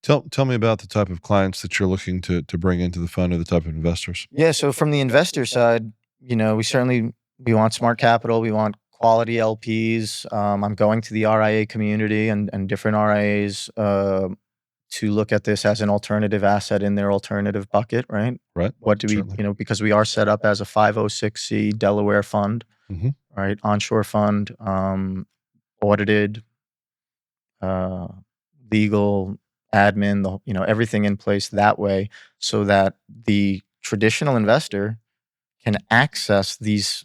Tell me about the type of clients that you're looking to bring into the fund or the type of investors. Yeah, so from the investor side, we want smart capital, we want quality LPs. I'm going to the RIA community and different RIAs to look at this as an alternative asset in their alternative bucket, right? Right. What do we, Certainly. because we are set up as a 506c Delaware fund, Hmm. right? Onshore fund, audited, uh, legal, admin, everything in place that way so that the traditional investor can access these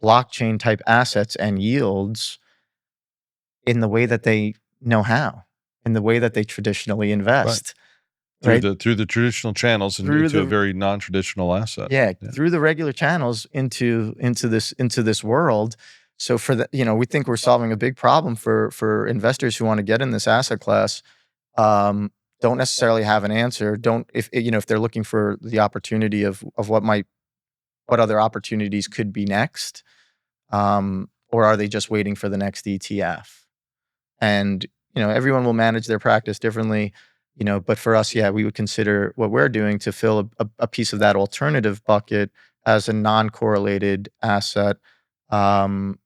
blockchain type assets and yields in the way that they know how, in the way that they traditionally Right. invest, Through right? the traditional channels and Through into a the very non-traditional asset. Yeah, Yeah. through the regular channels into this world. So for the we think we're solving a big problem for investors who want to get in this asset class. Don't necessarily have an answer. Don't if they're looking for the opportunity of what other opportunities could be next, or are they just waiting for the next ETF? And everyone will manage their practice differently. But for us, yeah, we would consider what we're doing to fill a piece of that alternative bucket as a non-correlated asset, um,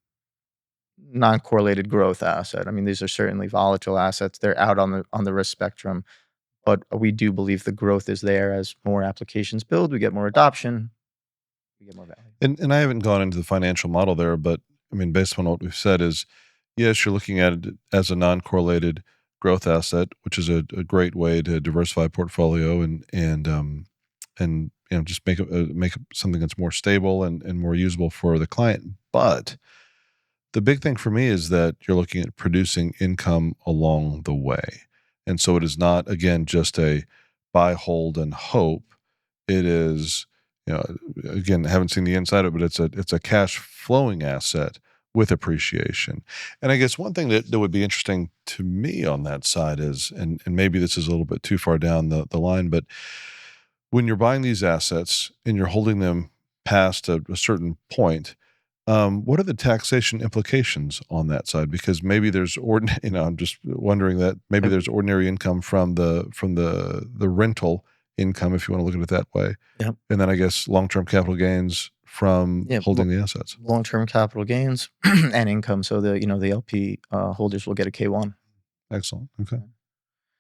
non-correlated growth asset. I mean, these are certainly volatile assets. They're out on the risk spectrum, but we do believe the growth is there as more applications build. We get more adoption. We get more value. And I haven't gone into the financial model there, but I mean, based on what we've said is, yes, you're looking at it as a non-correlated growth asset, which is a great way to diversify a portfolio and just make it something that's more stable and more usable for the client. But the big thing for me is that you're looking at producing income along the way. And so it is not, again, just a buy, hold, and hope. It is, again, I haven't seen the inside of it, but it's a cash flowing asset with appreciation. And I guess one thing that would be interesting to me on that side is, and maybe this is a little bit too far down the line, but when you're buying these assets and you're holding them past a certain point, what are the taxation implications on that side? Because maybe there's I'm just wondering that maybe Yep. there's ordinary income from the rental income, if you want to look at it that way, Yep. and then I guess long-term capital gains from Yeah. holding the assets. Long-term capital gains and income. So the LP holders will get a K1. Excellent. Okay.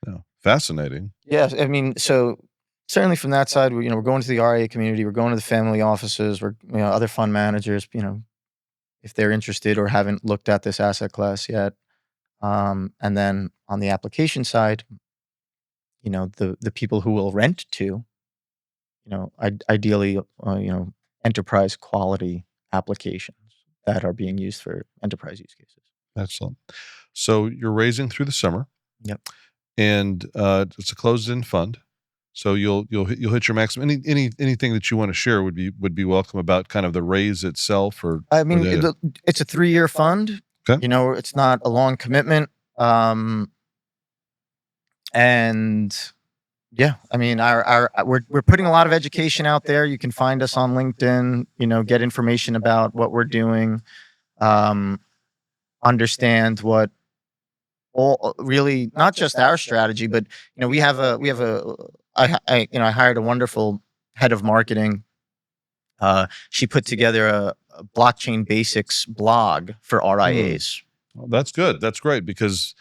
Yeah. Fascinating. Yeah, I mean, so certainly from that side, we're going to the RIA community, we're going to the family offices, we're other fund managers, if they're interested or haven't looked at this asset class yet. And then on the application side, the people who will rent to, ideally, enterprise quality applications that are being used for enterprise use cases. Excellent. So you're raising through the summer, Yep. and it's a closed-end fund. So you'll hit your maximum. Anything that you want to share would be welcome about kind of the raise itself I or mean, the it's a 3-year fund. okay. It's not a long commitment. And yeah, I mean, we're putting a lot of education out there. You can find us on LinkedIn. Get information about what we're doing. Um, Understand what all really not just our strategy, but I hired a wonderful head of marketing. She put together a blockchain basics blog for Hmm. RIAs. Well, that's good. That's great because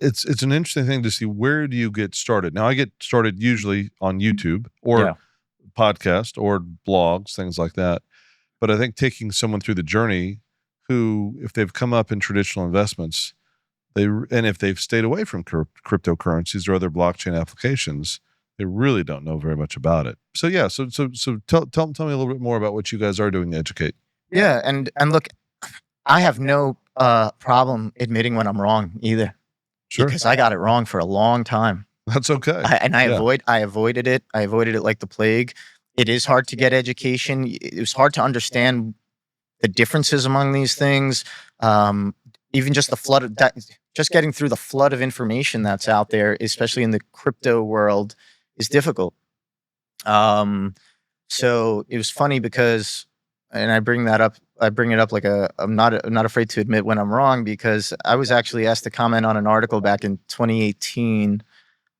it's an interesting thing to see where do you get started. Now I get started usually on YouTube or Yeah. podcast or blogs, things like that. But I think taking someone through the journey who, if they've come up in traditional investments, and if they've stayed away from cryptocurrencies or other blockchain applications, they really don't know very much about it. So yeah, so tell me a little bit more about what you guys are doing to educate. Yeah, and look, I have no problem admitting when I'm wrong either, Sure, because I got it wrong for a long time. that's okay. I Yeah, avoided it. I avoided it like the plague. It is hard to get education. It was hard to understand the differences among these things. Even just the flood of that, just getting through the flood of information that's out there, especially in the crypto world, is difficult. Um, so it was funny because, and I bring that up. I bring it up like I'm not afraid to admit when I'm wrong, because I was actually asked to comment on an article back in 2018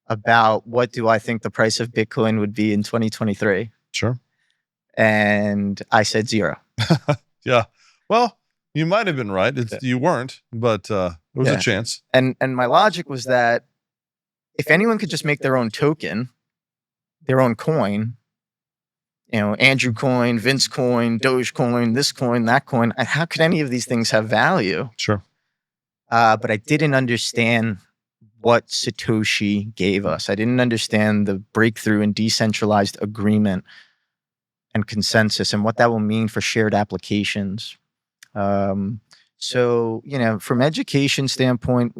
about what do I think the price of Bitcoin would be in 2023. Sure. And I said 0. Yeah. Well, you might have been right. Yeah. You weren't, but there was a chance. And my logic was that if anyone could just make their own token, their own coin, Andrew coin, Vince coin, Doge coin, this coin, that coin, how could any of these things have value? Sure. But I didn't understand what Satoshi gave us. I didn't understand the breakthrough in decentralized agreement and consensus and what that will mean for shared applications. So, from education standpoint,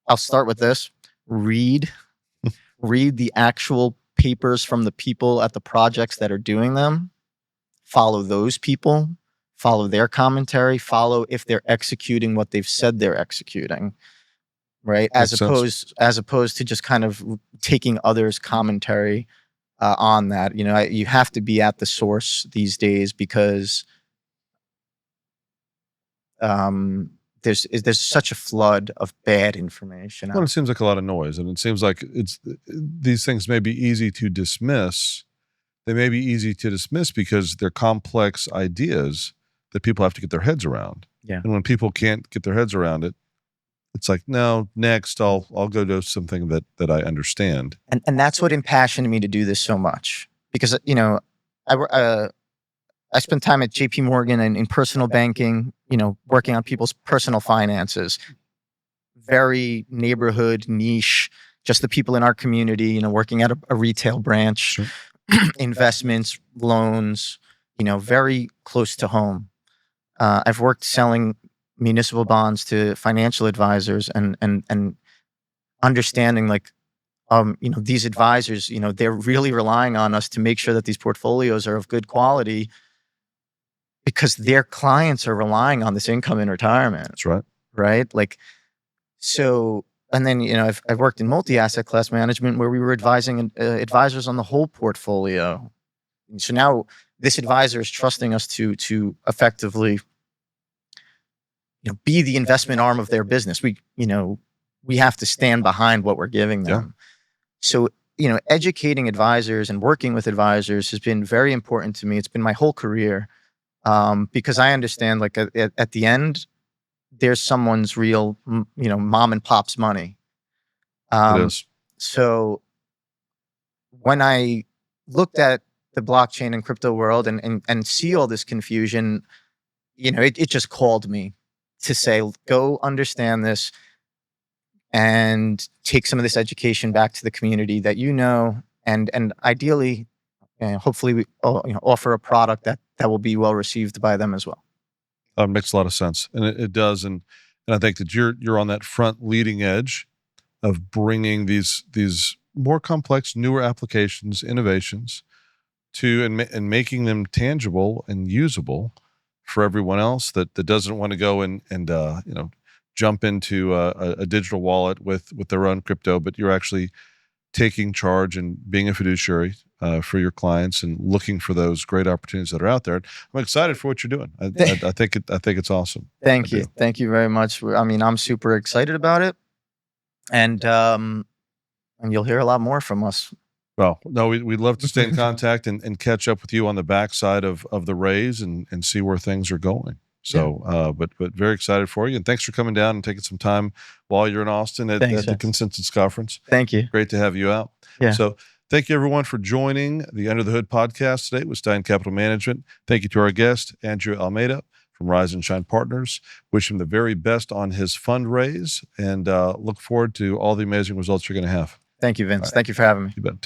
I'll start with this. Read the actual papers from the people at the projects that are doing them. Follow those people. Follow their commentary. Follow if they're executing what they've said they're executing. Right, as opposed to just kind of taking others' commentary on that. You have to be at the source these days because there's such a flood of bad information. Well, it seems like a lot of noise, and it seems like these things may be easy to dismiss. They may be easy to dismiss because they're complex ideas that people have to get their heads around. Yeah, and when people can't get their heads around it, it's like, no, next I'll go to something that I understand. And that's what impassioned me to do this so much because, I spent time at JP Morgan and in personal banking, working on people's personal finances, very neighborhood niche, just the people in our community, working at a retail branch, Sure. Investments, loans, very close to home. I've worked selling municipal bonds to financial advisors and understanding these advisors, they're really relying on us to make sure that these portfolios are of good quality because their clients are relying on this income in retirement. That's right. Right. So, and then, I've worked in multi-asset class management where we were advising advisors on the whole portfolio. And so now this advisor is trusting us to effectively be the investment arm of their business. We have to stand behind what we're giving them. Yeah. So, educating advisors and working with advisors has been very important to me. It's been my whole career because I understand at the end, there's someone's real, mom and pop's money. It is. So when I looked at the blockchain and crypto world and see all this confusion, it just called me to say, go understand this and take some of this education back to the community that and ideally, hopefully we offer a product that will be well received by them as well. It makes a lot of sense, and it does, and I think that you're on that front leading edge of bringing these more complex, newer applications, innovations to and making them tangible and usable for everyone else that doesn't want to go and jump into a digital wallet with their own crypto, but you're actually taking charge and being a fiduciary for your clients and looking for those great opportunities that are out there. I'm excited for what you're doing. I think it's awesome. Thank you. Thank you very much. I mean, I'm super excited about it, and you'll hear a lot more from us. Well, no, we'd love to stay in contact and catch up with you on the backside of the raise and see where things are going. So, yeah. But very excited for you, and thanks for coming down and taking some time while you're in Austin at the Consensus Conference. Thank you. Great to have you out. Yeah. So thank you everyone for joining the Under the Hood podcast today with Stein Capital Management. Thank you to our guest, Andrew Almeida from Rise and Shine Partners. Wish him the very best on his fundraise and look forward to all the amazing results you're going to have. Thank you, Vince. Right. Thank you for having me. You bet.